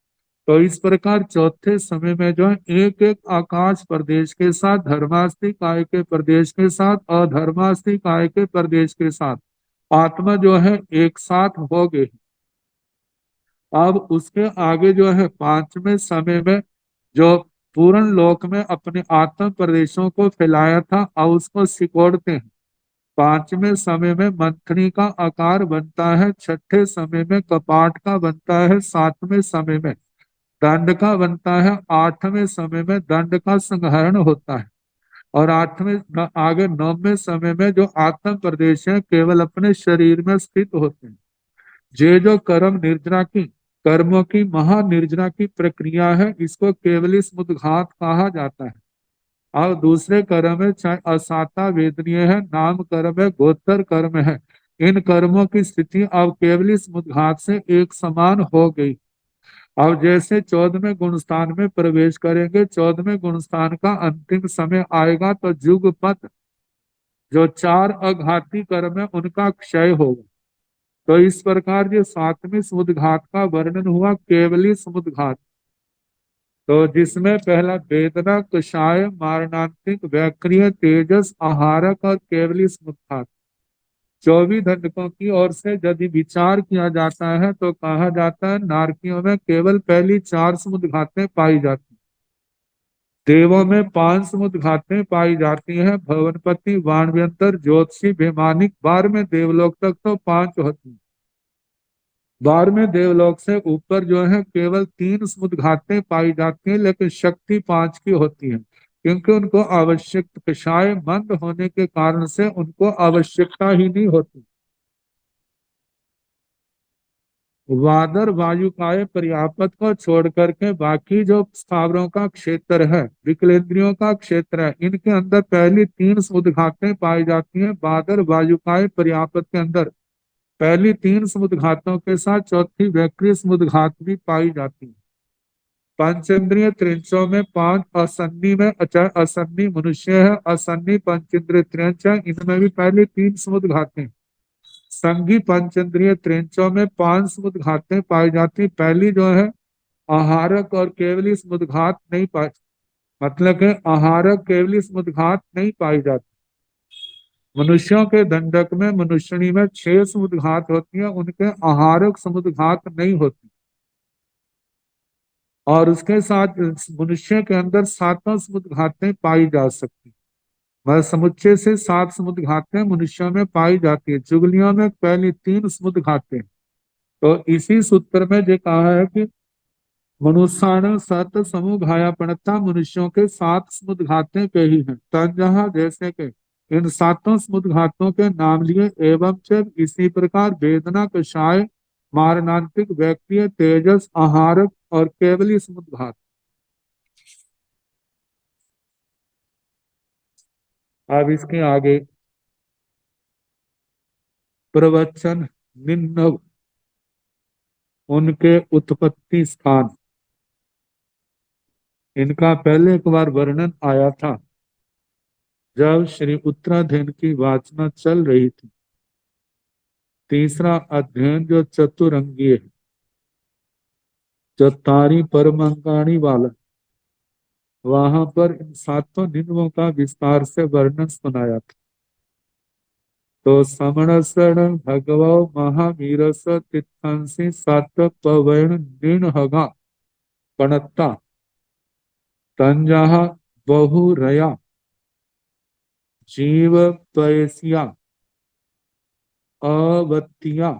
तो इस प्रकार चौथे समय में जो है एक एक आकाश प्रदेश के साथ, धर्मास्तिक काय के प्रदेश के साथ, अधर्मास्तिक काय के प्रदेश के साथ आत्मा जो है एक साथ हो गए। अब उसके आगे जो है पांचवें समय में जो पूर्ण लोक में अपने आत्म प्रदेशों को फैलाया था, अब उसको सिकोड़ते हैं। पांचवें समय में मंथनी का आकार बनता है, छठे समय में कपाट का बनता है, सातवें समय में दंड का बनता है, आठवें समय में दंड का संहरण होता है और आगे नौवें समय में जो आत्म प्रदेश है केवल अपने शरीर में स्थित होते हैं। ये जो कर्म निर्जना की, कर्मों की महानिर्जना की प्रक्रिया है, इसको केवली समुद्घात कहा जाता है। और दूसरे कर्म है चाहे असाता वेदनीय है, नाम कर्म है, गोत्र कर्म है, इन कर्मों की स्थिति अब केवली समुद्घात से एक समान हो गई। अब जैसे 14वें गुणस्थान में प्रवेश करेंगे, 14वें गुणस्थान का अंतिम समय आएगा तो जुगपत जो चार अघाती कर्म है उनका क्षय होगा। तो इस प्रकार जो सातवें समुद्घात का वर्णन हुआ, केवली समुद्घात, तो जिसमें पहला वेदना, कषाय, मारणांतिक, वैक्रिय, तेजस, आहारक और केवली समुद्घात, 24 दंडकों की ओर से यदि विचार किया जाता है तो कहा जाता है नारकियों में केवल पहली चार समुद्घातें पाई जाती, देवों में 5 समुद्घातें पाई जाती हैं, भवनपति, वाणव्यंतर, ज्योतिषी, वैमानिक, 12वें देवलोक तक तो 5 होती हैं। 12वें देवलोक से ऊपर जो है केवल 3 समुद्घातें पाई जाती हैं, लेकिन शक्ति 5 की होती है, क्योंकि उनको आवश्यक कषाय मंद होने के कारण से उनको आवश्यकता ही नहीं होती। वादर वायुकाय पर्यापत को छोड़ करके बाकी जो स्थावरों का क्षेत्र है, विकलेंद्रियों का क्षेत्र है, इनके अंदर पहली 3 समुद्घातें पाई जाती हैं। वादर वायुकाय पर्यापत के अंदर पहली 3 समुद्घातों के साथ चौथी वैक्रिय समुद्घात भी पाई जाती है। पंचेंद्रिय त्रिंचों में 5, असन्नी में, अच्छा असन्नी मनुष्य है, असन्नी पंचेंद्रिय त्रिंच है, इनमें भी पहली 3 समुद्घातें। संघी पंचेंद्रिय त्रिंचों में 5 समुद्घातें पाई जाती, पहली जो है आहारक और केवली समुद्घात नहीं पाई, मतलब के आहारक केवली समुद्घात नहीं पाई जाती। मनुष्यों के दंडक में, मनुष्यणी में 6 समुद्घात होती है, उनके आहारक समुद्घात नहीं होती। और उसके साथ मनुष्य के अंदर 7 समुद्घातें पाई जा सकती, वह समुच्चय से 7 समुद्घातें मनुष्यों में पाई जाती है। जुगलियों में पहली 3 समुद्घातें। तो इसी सूत्र में जो कहा है कि मनुष्याण सत समूहाया पणता, मनुष्यों के 7 समुद्घातें कही हैं। तंजहा जैसे के इन 7 समुद्घातों के नाम लिए, एवं च इसी प्रकार वेदना, कषाय, मारणांतिक, वैक्रिय, तेजस, आहारक और केवली समुद्घात। अब इसके आगे प्रवचन निम्न, उनके उत्पत्ति स्थान, इनका पहले एक बार वर्णन आया था जब श्री उत्तराधीन की वाचना चल रही थी। तीसरा अध्ययन जो चतुरंगीय है, चत्तारी परमंगाणी वाला, वहां पर इन सातों नियमों का विस्तार से वर्णन सुनाया था। तो समणसण भगवो महावीरस तिथंसी सात पवैण निर्हगा पणत्ता तंजहा बहुरया जीव पयसिया अवत्तिया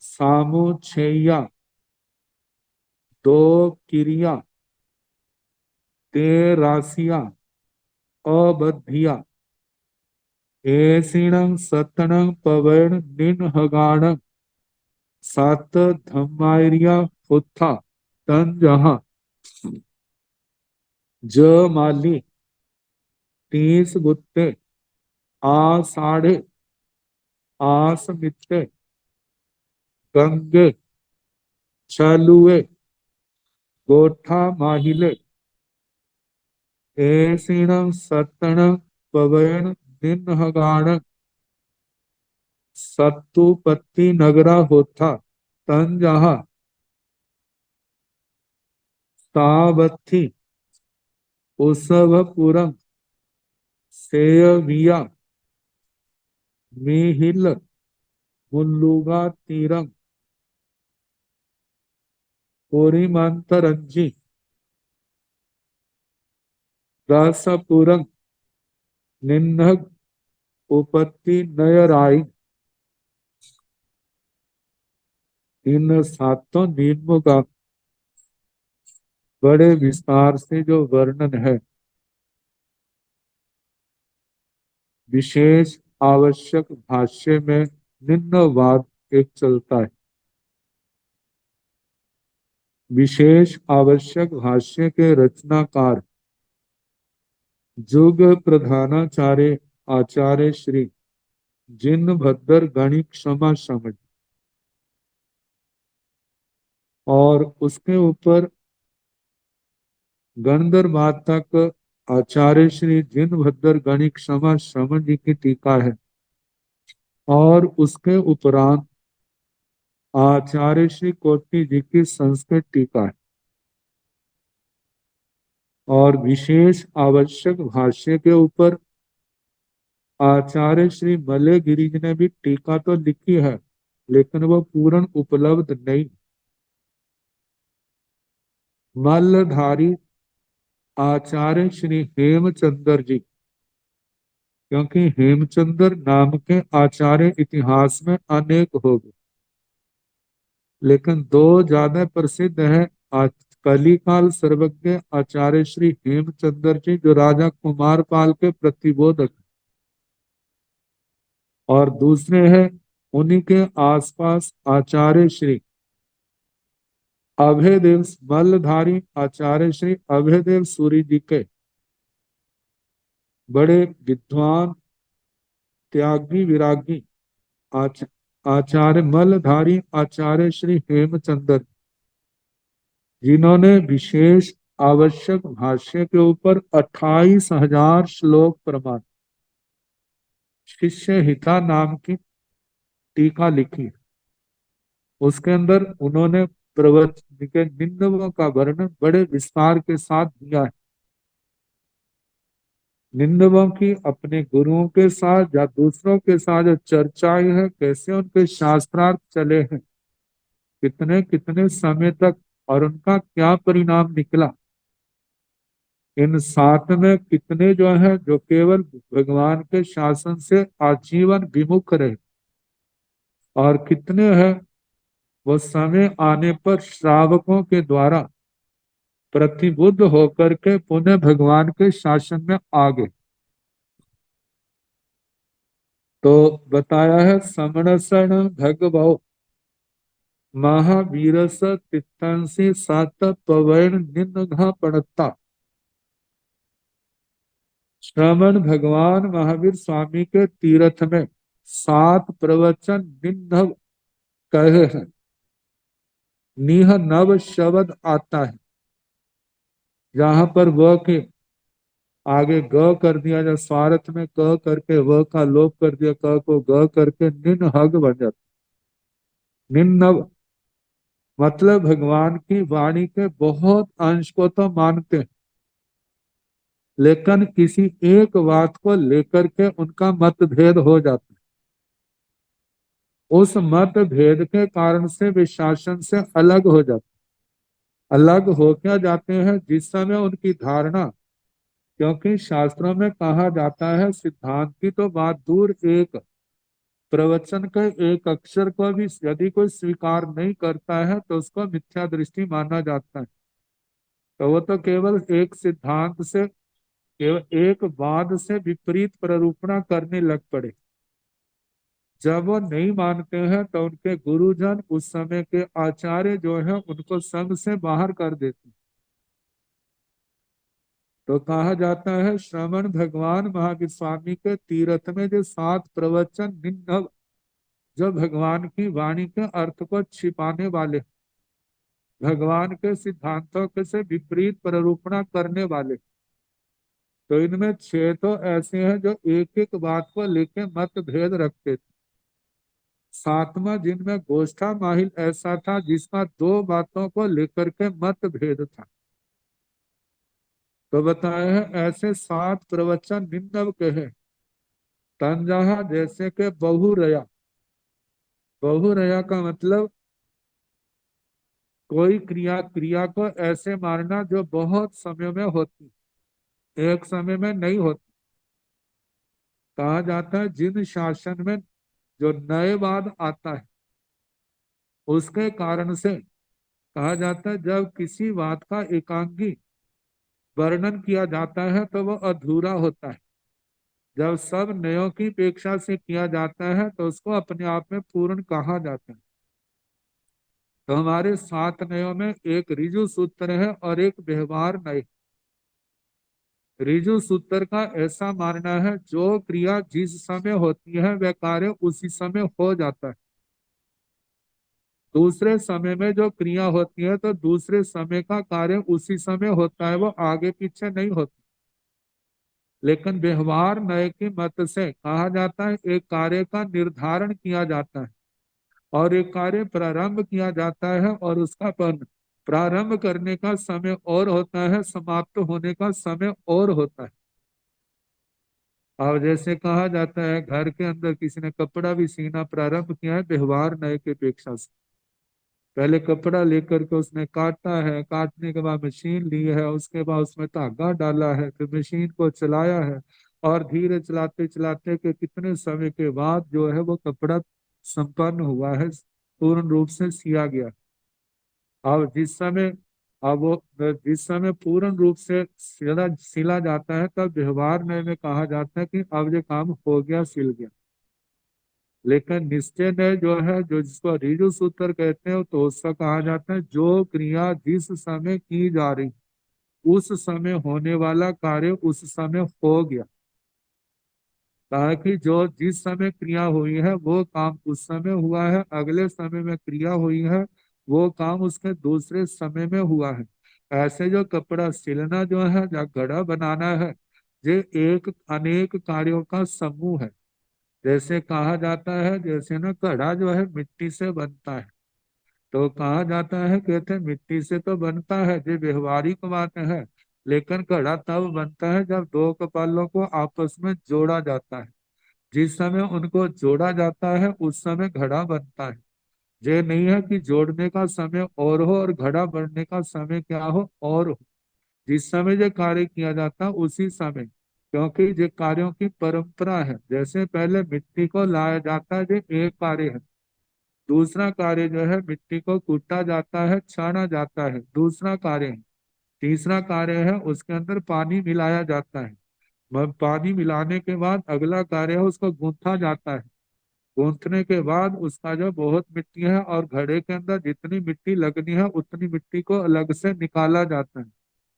सामुच्छेया दो किरिया तेरासिया अबधिया एसिणं सतणं पवैण निन्हगाण सात धम्मारिया उत्था तंजहा ज माली 30 गुत्ते आषाढ़े आस मित्ते गंगे छलुए गोठा माहिले एसिणं सतणं पवैण निन्हगाण सत्तुपत्ति नगरा होथा तंजहा तावथी उसवपुरम सेयविया मिहिल मुल्लुगा तीरम पुरीमंतरंजी रसपुरम निन्हग उपत्ति नयराई। इन सातों नियमों का बड़े विस्तार से जो वर्णन है, विशेष आवश्यक भाष्य में निम्न वाद एक चलता है। विशेष आवश्यक भाष्य के रचनाकार जुग प्रधानाचार्य आचार्य श्री जिनभद्र गणिक क्षमा समझ, और उसके ऊपर गणधर तक आचार्य श्री जिनभद्र गणिक क्षमा समझ जी की टीका है, और उसके उपरांत आचार्य श्री कोटि जी की संस्कृत टीका है, और विशेष आवश्यक भाष्य के ऊपर आचार्य श्री मलय गिरि जी ने भी टीका तो लिखी है, लेकिन वह पूर्ण उपलब्ध नहीं। मल्लधारी आचार्य श्री हेमचंद्र जी, क्योंकि हेमचंद्र नाम के आचार्य इतिहास में अनेक हो गए, लेकिन दो ज्यादा प्रसिद्ध है। कलिकाल सर्वज्ञ आचार्य श्री हेमचंद्र जी, जो राजा कुमारपाल के प्रतिबोधक, और दूसरे हैं उन्हीं के आसपास आचार्य श्री अभयदेव, मल्लधारी आचार्य श्री अभयदेव सूरी जी के बड़े विद्वान त्यागी विरागी आचार्य मल्लधारी आचार्य श्री हेमचंद्र, जिन्होंने विशेष आवश्यक भाष्य के ऊपर 28,000 श्लोक प्रमाण शिष्य हिता नाम की टीका लिखी। उसके अंदर उन्होंने प्रवचन के निंदकों का वर्णन बड़े विस्तार के साथ दिया है। निंदकों की अपने गुरुओं के साथ या दूसरों के साथ जो चर्चाएं हैं, कैसे उनके शास्त्रार्थ चले हैं, कितने कितने समय तक, और उनका क्या परिणाम निकला। इन सात में कितने जो है जो केवल भगवान के शासन से आजीवन विमुख रहे, और कितने हैं वो समय आने पर श्रावकों के द्वारा प्रतिबुद्ध होकर के पुनः भगवान के शासन में आ गए। तो बताया है समणसण भगवो महावीरस तित्तंसी सात पवैण निन्घा पड़ता। श्रवण भगवान महावीर स्वामी के तीर्थ में 7 प्रवचन निन्घ कहे हैं। निह नव शब्द आता है, जहां पर व के आगे ग कर दिया जाए, स्वार्थ में क करके व का लोप कर दिया, क को ग करके निन्हग बन जाता। निन्नव मतलब भगवान की वाणी के बहुत अंश को तो मानते हैं, लेकिन किसी एक बात को लेकर के उनका मतभेद हो जाता है। उस मतभेद के कारण से वे शासन से अलग हो जाते, अलग हो क्या जाते हैं जिस समय उनकी धारणा, क्योंकि शास्त्रों में कहा जाता है सिद्धांत की तो बात दूर, एक प्रवचन के एक अक्षर को भी यदि कोई स्वीकार नहीं करता है तो उसको मिथ्या दृष्टि माना जाता है। तो वो तो केवल एक सिद्धांत से, केवल एक वाद से विपरीत प्ररूपणा करने लग पड़े। जब वो नहीं मानते हैं तो उनके गुरुजन, उस समय के आचार्य जो है, उनको संघ से बाहर कर देते हैं। तो कहा जाता है श्रवण भगवान महावीर स्वामी के तीर्थ में जो 7 प्रवचन निम्न, जो भगवान की वाणी के अर्थ को छिपाने वाले, भगवान के सिद्धांतों के से विपरीत प्ररूपणा करने वाले, तो इनमें 6 तो ऐसे हैं जो एक एक बात को लेकर मतभेद रखते थे। 7वां जिनमें गोष्ठा माहिल ऐसा था जिसका 2 बातों को लेकर के मतभेद था। तो बताए हैं ऐसे 7 प्रवचन निम्न के हैं। तंजहा जैसे के बहुरया, बहुरया का मतलब कोई क्रिया, क्रिया को ऐसे मारना जो बहुत समय में होती, एक समय में नहीं होती। कहा जाता है जिन शासन में जो नए बाद आता है उसके कारण से, कहा जाता है जब किसी बात का एकांगी वर्णन किया जाता है तो वह अधूरा होता है। जब सब नयों की अपेक्षा से किया जाता है तो उसको अपने आप में पूर्ण कहा जाता है। तो हमारे 7 नयों में एक ऋजु सूत्र है और एक व्यवहार नय। ऋजु सूत्र का ऐसा मानना है जो क्रिया जिस समय होती है वह कार्य उसी समय हो जाता है। दूसरे समय में जो क्रिया होती है तो दूसरे समय का कार्य उसी समय होता है, वो आगे पीछे नहीं होता। लेकिन व्यवहार नय के मत से कहा जाता है एक कार्य का निर्धारण किया जाता है और एक कार्य प्रारंभ किया जाता है और उसका प्रारंभ करने का समय और होता है, समाप्त होने का समय और होता है। और जैसे कहा जाता है घर के अंदर किसी ने कपड़ा भी सीना प्रारंभ किया है व्यवहार नए की अपेक्षा से। पहले कपड़ा लेकर के उसने काटा है, काटने के बाद मशीन ली है, उसके बाद उसमें धागा डाला है, फिर मशीन को चलाया है और धीरे चलाते चलाते के कितने समय के बाद जो है वो कपड़ा संपन्न हुआ है, पूर्ण रूप से सिया गया। अब जिस समय, अब वो जिस समय पूर्ण रूप से सिला सिला जाता है तब व्यवहार नय में कहा जाता है कि अब ये काम हो गया, सिल गया। लेकिन निश्चय नय जो है, जो जिसको ऋजु सूत्र कहते हैं, तो उसका कहा जाता है जो क्रिया जिस समय की जा रही उस समय होने वाला कार्य उस समय हो गया। कहा कि जो जिस समय क्रिया हुई है वो काम उस समय हुआ है, अगले समय में क्रिया हुई है वो काम उसके दूसरे समय में हुआ है। ऐसे जो कपड़ा सिलना जो है, या घड़ा बनाना है, ये एक अनेक कार्यों का समूह है। जैसे कहा जाता है, जैसे ना घड़ा जो है मिट्टी से बनता है, तो कहा जाता है, कहते हैं मिट्टी से तो बनता है, ये व्यवहारिक बात है। लेकिन घड़ा तब बनता है जब 2 कपालों को आपस में जोड़ा जाता है। जिस समय उनको जोड़ा जाता है उस समय घड़ा बनता है। ये नहीं है कि जोड़ने का समय और हो और घड़ा बनने का समय क्या हो और हो। जिस समय ये कार्य किया जाता है उसी समय, क्योंकि ये कार्यों की परंपरा है। जैसे पहले मिट्टी को लाया जाता है, ये एक कार्य है। दूसरा कार्य जो है मिट्टी को कूटा जाता है, छाना जाता है, दूसरा कार्य है। तीसरा कार्य है उसके अंदर पानी मिलाया जाता है। पानी मिलाने के बाद अगला कार्य है उसको गूंथा जाता है। गूंथने के बाद उसका जो बहुत मिट्टी है और घड़े के अंदर जितनी मिट्टी लगनी है उतनी मिट्टी को अलग से निकाला जाता है।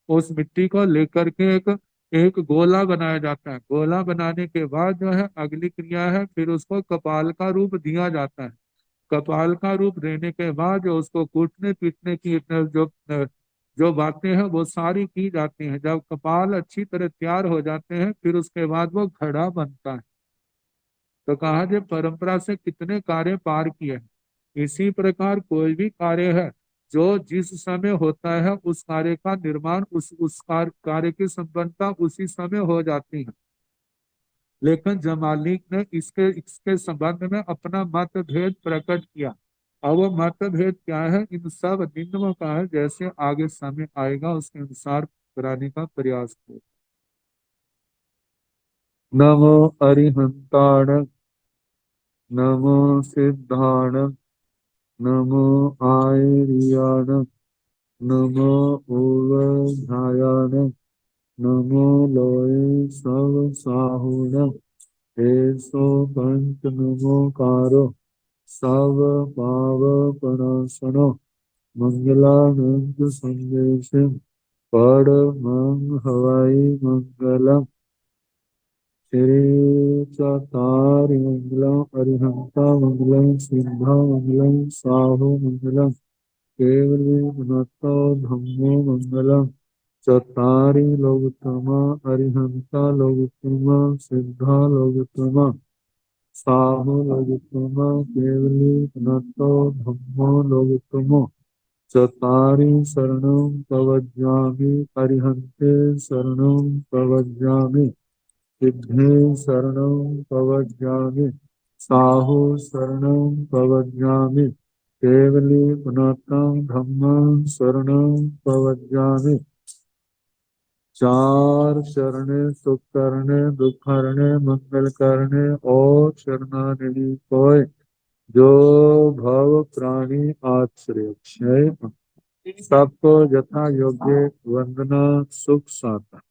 उस मिट्टी को लेकर के एक एक गोला बनाया जाता है। गोला बनाने के बाद जो है अगली क्रिया है, फिर उसको कपाल का रूप दिया जाता है। कपाल का रूप देने के बाद जो उसको कूटने पीटने की जो जो बातें हैं वो सारी की जाती हैं। जब कपाल अच्छी तरह तैयार हो जाते हैं फिर उसके बाद वो घड़ा बनता है। तो कहा जो परंपरा से कितने कार्य पार किए हैं। इसी प्रकार कोई भी कार्य है जो जिस समय होता है उस कार्य का निर्माण उस कार्य की संपन्नता उसी समय हो जाती है। लेकिन जमालिक ने इसके इसके संबंध में अपना मतभेद प्रकट किया। और वो मतभेद क्या है, इन सब निम्नों का है, जैसे आगे समय आएगा उसके अनुसार कराने का प्रयास करें। नमो अरिहंताण, नमो सिद्धाण, नमो आयर्याण, नमो ओवधायाण, नमो लोय सब साहुण, एसो पंच नमोकारो सब पाव प्रणाशनो, मंगलानंद संदेश परमं हवाई मंगलम। श्री चतारि मंगलम अरिहंता मंगलम सिद्धा मंगलम साहु मंगलम केवली गुणतो धम्मो मंगलम। चतारि लोकोत्तमा अरिहंता लोकोत्तमा सिद्धा लोकोत्तमा साहु लोकोत्तमा केवली गुणतो धम्मो लोकोत्तमो। चतारि शरणं प्रवज्यामि अरिहन्ते शरणं प्रवज्यामि सिद्धे शरणं प्रवज्यामि साहु शरणं प्रवज्यामि केवली पुनातं धम्मं शरणं प्रवज्यामि। चार शरणे सुख करने दुख हरणे मंगल करने और शरणागति कोय जो भव प्राणी आश्रय क्षय सबको यथा योग्य वंदना सुख साता।